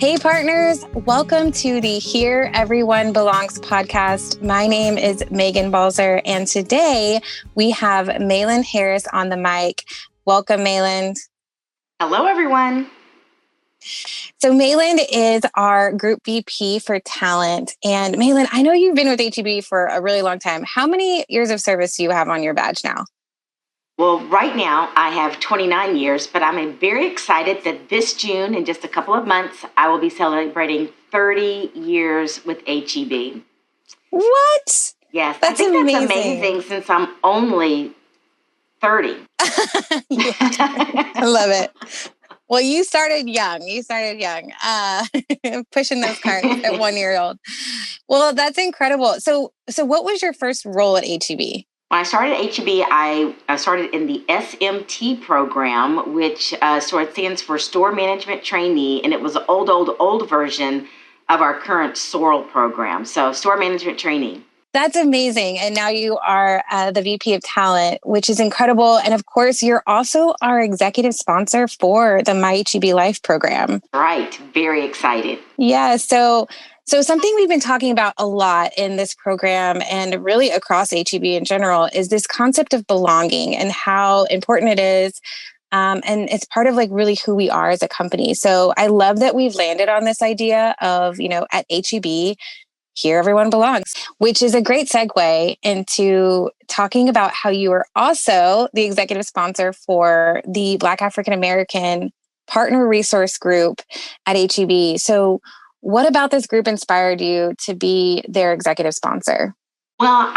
Hey partners, welcome to the Here Everyone Belongs podcast. My name is Megan Balzer, and today we have Mayland Harris on the mic. Welcome, Mayland. Hello, everyone. So Mayland is our Group VP for Talent. And Mayland, I know you've been with HEB for a really long time. How many years of service do you have on your badge now? Well, right now I have 29 years, but I'm very excited that this June, in just a couple of months, I will be celebrating 30 years with HEB. What? Yes, that's amazing since I'm only 30. I love it. Well, you started young. Pushing those carts at 1 year old. Well, that's incredible. So what was your first role at HEB? When I started at HEB, I started in the SMT program, which stands for Store Management Trainee, and it was an old version of our current SORL program. So Store Management Trainee. That's amazing. And now you are the VP of Talent, which is incredible. And of course, you're also our executive sponsor for the My HEB Life program. Right. Very excited. Yeah. So something we've been talking about a lot in this program and really across HEB in general is this concept of belonging and how important it is. And it's part of really who we are as a company. So I love that we've landed on this idea of, at HEB, Here Everyone Belongs, which is a great segue into talking about how you are also the executive sponsor for the Black African American Partner Resource Group at HEB. So what about this group inspired you to be their executive sponsor? Well,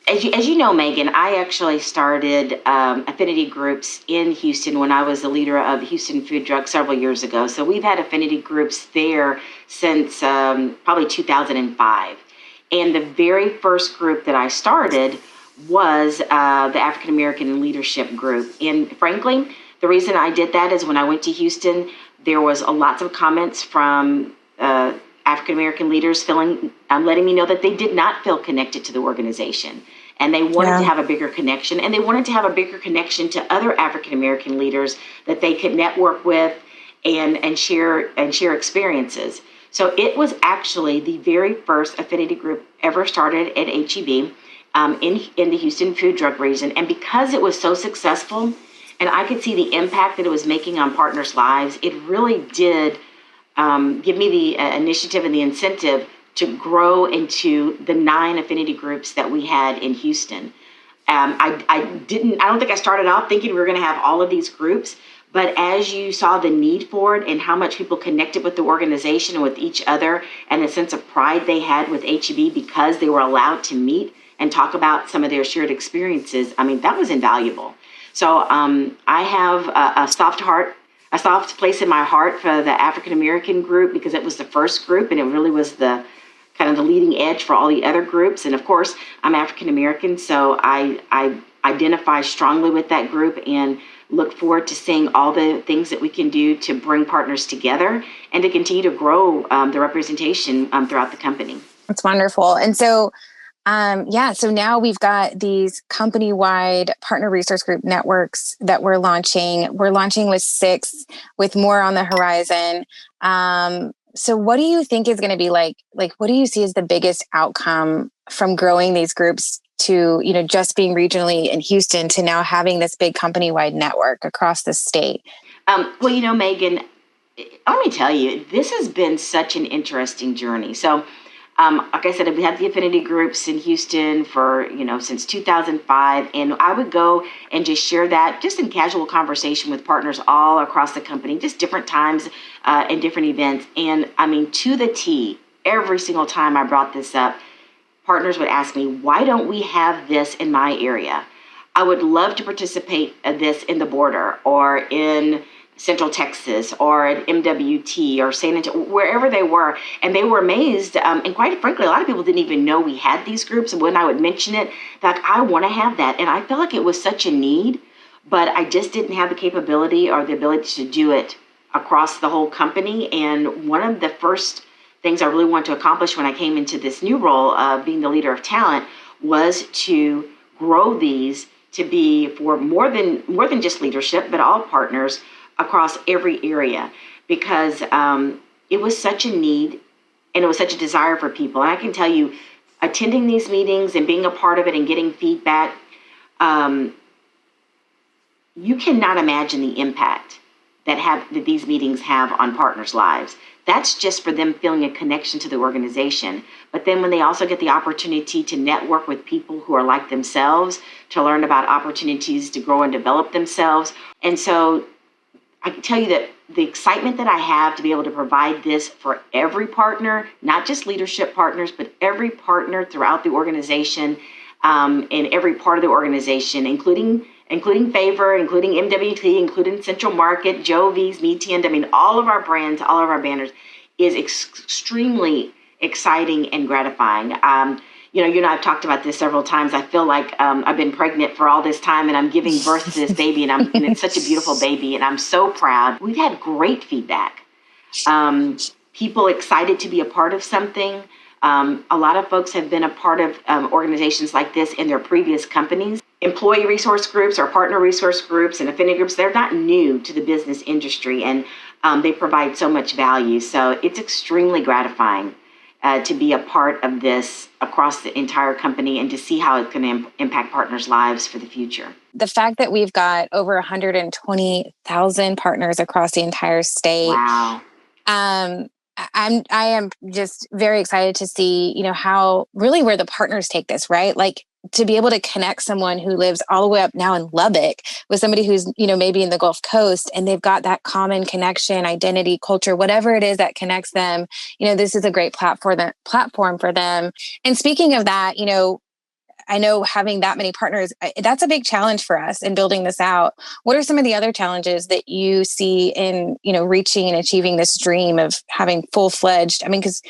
as you know, Megan, I actually started affinity groups in Houston when I was the leader of Houston Food Drug several years ago. So we've had affinity groups there since probably 2005. And the very first group that I started was the African American Leadership Group. And frankly, the reason I did that is when I went to Houston, there was lots of comments from African American leaders letting me know that they did not feel connected to the organization, and they wanted to have a bigger connection, and they wanted to have a bigger connection to other African American leaders that they could network with and share experiences. So it was actually the very first affinity group ever started at HEB in the Houston Food Drug region, and because it was so successful, and I could see the impact that it was making on partners' lives, it really did give me the initiative and the incentive to grow into the 9 affinity groups that we had in Houston. I don't think I started off thinking we were going to have all of these groups, but as you saw the need for it and how much people connected with the organization and with each other and the sense of pride they had with HEB because they were allowed to meet and talk about some of their shared experiences, that was invaluable. So I have a soft place in my heart for the African American group because it was the first group and it really was the kind of the leading edge for all the other groups. And of course, I'm African American, so I identify strongly with that group and look forward to seeing all the things that we can do to bring partners together and to continue to grow the representation throughout the company. That's wonderful. And so so now we've got these company-wide partner resource group networks that we're launching. We're launching with 6, with more on the horizon. So what do you think is going to be like, what do you see as the biggest outcome from growing these groups to, just being regionally in Houston to now having this big company-wide network across the state? Well, Megan, let me tell you, this has been such an interesting journey. So like I said, we had the affinity groups in Houston for, since 2005. And I would go and just share that just in casual conversation with partners all across the company, just different times and different events. And to the T, every single time I brought this up, partners would ask me, why don't we have this in my area? I would love to participate in this in the border or in Central Texas or at MWT or San Antonio, wherever they were. And they were amazed. And quite frankly, a lot of people didn't even know we had these groups. And when I would mention it, I want to have that. And I felt like it was such a need, but I just didn't have the capability or the ability to do it across the whole company. And one of the first things I really wanted to accomplish when I came into this new role of being the leader of talent was to grow these to be for more than just leadership, but all partners across every area. because it was such a need and it was such a desire for people. And I can tell you, attending these meetings and being a part of it and getting feedback, you cannot imagine the impact that these meetings have on partners' lives. That's just for them feeling a connection to the organization. But then when they also get the opportunity to network with people who are like themselves, to learn about opportunities to grow and develop themselves. And so I can tell you that the excitement that I have to be able to provide this for every partner, not just leadership partners, but every partner throughout the organization, in every part of the organization, including Favor, including MWT, including Central Market, Jovies, Meetend. I mean, all of our brands, all of our banners is extremely exciting and gratifying. You and I have talked about this several times. I feel like I've been pregnant for all this time and I'm giving birth to this baby and it's such a beautiful baby and I'm so proud. We've had great feedback. People excited to be a part of something. A lot of folks have been a part of organizations like this in their previous companies. Employee resource groups or partner resource groups and affinity groups, they're not new to the business industry and they provide so much value. So it's extremely gratifying to be a part of this across the entire company and to see how it's going to impact partners' lives for the future. The fact that we've got over 120,000 partners across the entire state. Wow. I am just very excited to see, how really where the partners take this, right? Like to be able to connect someone who lives all the way up now in Lubbock with somebody who's, maybe in the Gulf Coast and they've got that common connection, identity, culture, whatever it is that connects them. This is a great platform for them. And speaking of that, I know having that many partners, that's a big challenge for us in building this out. What are some of the other challenges that you see in, reaching and achieving this dream of having full-fledged, because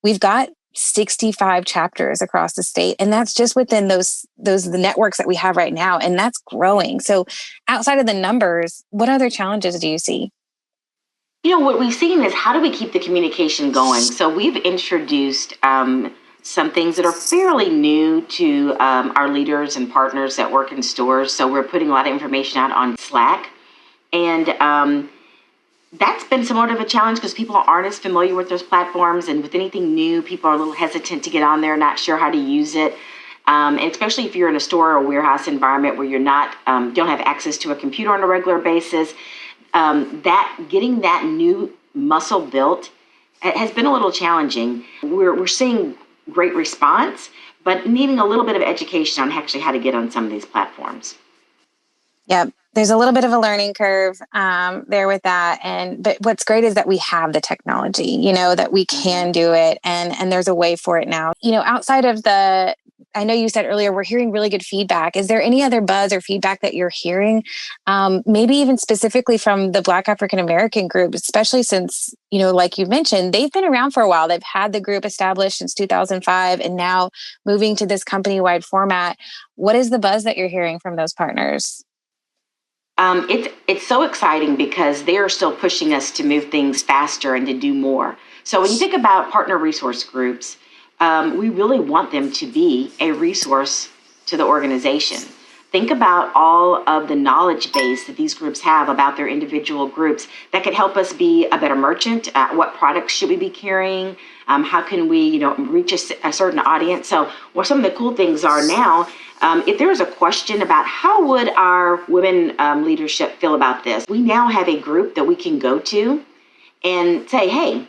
we've got 65 chapters across the state, and that's just within the networks that we have right now, and that's growing. So outside of the numbers, what other challenges do you see? What we've seen is how do we keep the communication going? So we've introduced some things that are fairly new to our leaders and partners that work in stores. So we're putting a lot of information out on Slack. And that's been somewhat of a challenge because people aren't as familiar with those platforms. And with anything new, people are a little hesitant to get on there, not sure how to use it. And especially if you're in a store or warehouse environment where you're not, don't have access to a computer on a regular basis, getting that new muscle built has been a little challenging. We're seeing great response, but needing a little bit of education on actually how to get on some of these platforms. Yeah, there's a little bit of a learning curve there with that. But what's great is that we have the technology, that we can do it and there's a way for it now. Outside of I know you said earlier, we're hearing really good feedback. Is there any other buzz or feedback that you're hearing? Maybe even specifically from the Black African American group, especially since, like you mentioned, they've been around for a while. They've had the group established since 2005 and now moving to this company-wide format. What is the buzz that you're hearing from those partners? It's so exciting because they are still pushing us to move things faster and to do more. So when you think about partner resource groups, we really want them to be a resource to the organization. Think about all of the knowledge base that these groups have about their individual groups that could help us be a better merchant. What products should we be carrying? How can we, reach a certain audience? So what some of the cool things are now, if there is a question about how would our women leadership feel about this, we now have a group that we can go to and say, hey,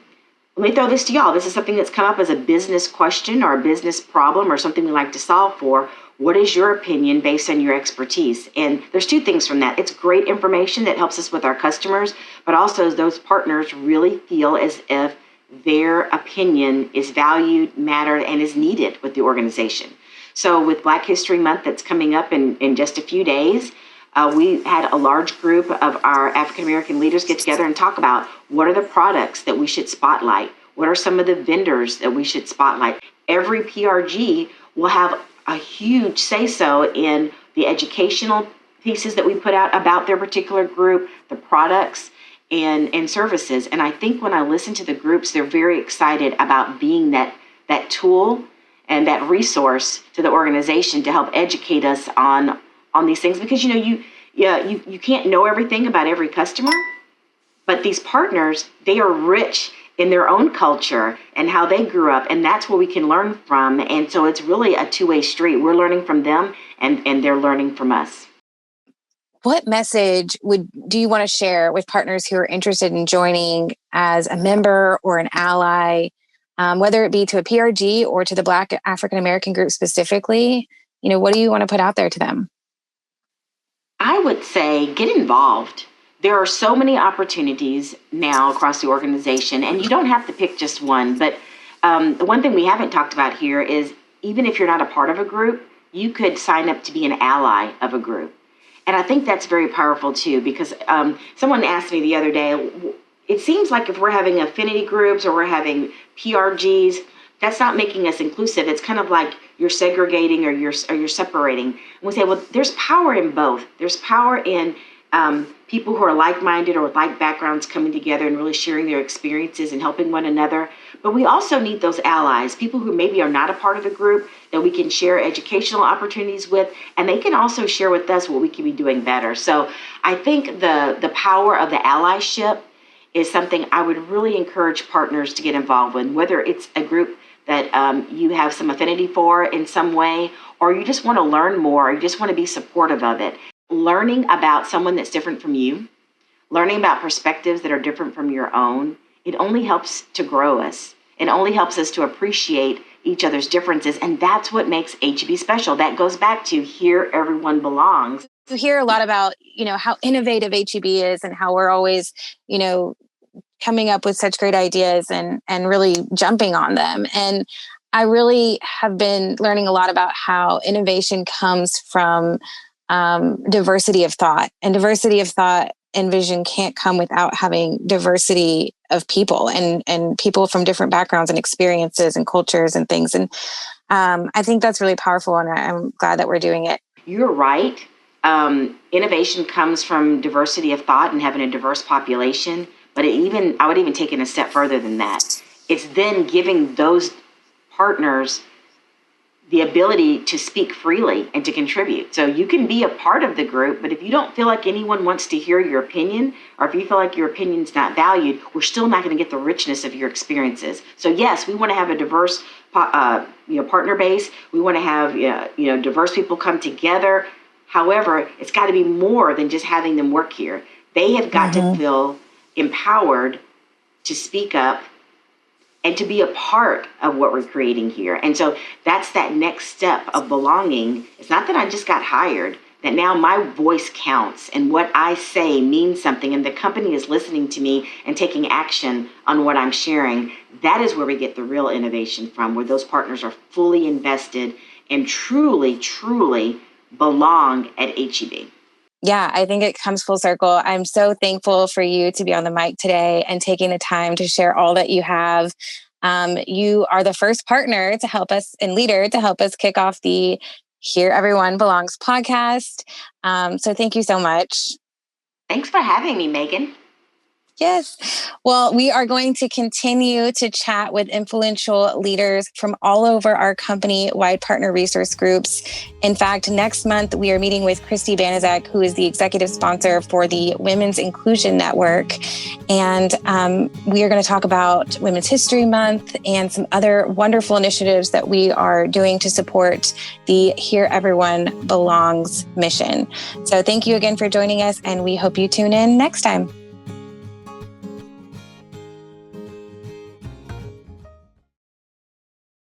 let me throw this to y'all. This is something that's come up as a business question or a business problem or something we like to solve for. What is your opinion based on your expertise? And there's two things from that. It's great information that helps us with our customers, but also those partners really feel as if their opinion is valued, mattered, and is needed with the organization. So with Black History Month that's coming up in just a few days, we had a large group of our African American leaders get together and talk about what are the products that we should spotlight? What are some of the vendors that we should spotlight? Every PRG will have a huge say-so in the educational pieces that we put out about their particular group, the products and services. And I think when I listen to the groups, they're very excited about being that tool and that resource to the organization to help educate us on these things, because you can't know everything about every customer, But these partners, they are rich in their own culture and how they grew up, and that's where we can learn from. And so it's really a two-way street. We're learning from them, and they're learning from us. What message do you want to share with partners who are interested in joining as a member or an ally, whether it be to a PRG or to the Black African American group specifically? What do you want to put out there to them? I would say get involved. There are so many opportunities now across the organization, and you don't have to pick just one. But the one thing we haven't talked about here is even if you're not a part of a group, you could sign up to be an ally of a group. And I think that's very powerful too, because someone asked me the other day, it seems like if we're having affinity groups or we're having PRGs, that's not making us inclusive. It's kind of like you're segregating or you're separating. And we say, well, there's power in both. There's power in people who are like-minded or with like backgrounds coming together and really sharing their experiences and helping one another. But we also need those allies, people who maybe are not a part of a group that we can share educational opportunities with, and they can also share with us what we can be doing better. So I think the power of the allyship is something I would really encourage partners to get involved with, whether it's a group that you have some affinity for in some way, or you just want to learn more, or you just want to be supportive of it. Learning about someone that's different from you, learning about perspectives that are different from your own, it only helps to grow us. It only helps us to appreciate each other's differences, and that's what makes HEB special. That goes back to here everyone belongs. You hear a lot about, how innovative HEB is and how we're always, coming up with such great ideas and really jumping on them. And I really have been learning a lot about how innovation comes from diversity of thought, and diversity of thought and vision can't come without having diversity of people and people from different backgrounds and experiences and cultures and things. And I think that's really powerful, and I'm glad that we're doing it. You're right. Innovation comes from diversity of thought and having a diverse population. But I would even take it a step further than that. It's then giving those partners the ability to speak freely and to contribute. So you can be a part of the group, but if you don't feel like anyone wants to hear your opinion, or if you feel like your opinion's not valued, we're still not going to get the richness of your experiences. So yes, we want to have a diverse partner base. We want to have diverse people come together. However, it's got to be more than just having them work here. They have got to feel empowered to speak up and to be a part of what we're creating here. And so that's that next step of belonging. It's not that I just got hired, that now my voice counts and what I say means something, and the company is listening to me and taking action on what I'm sharing. That is where we get the real innovation from, where those partners are fully invested and truly, truly belong at HEB. Yeah, I think it comes full circle. I'm so thankful for you to be on the mic today and taking the time to share all that you have. You are the first partner to help us and leader to help us kick off the Here Everyone Belongs podcast. So thank you so much. Thanks for having me, Megan. Yes. Well, we are going to continue to chat with influential leaders from all over our company-wide partner resource groups. In fact, next month, we are meeting with Christy Banaszak, who is the executive sponsor for the Women's Inclusion Network. And we are going to talk about Women's History Month and some other wonderful initiatives that we are doing to support the Here Everyone Belongs mission. So thank you again for joining us, and we hope you tune in next time.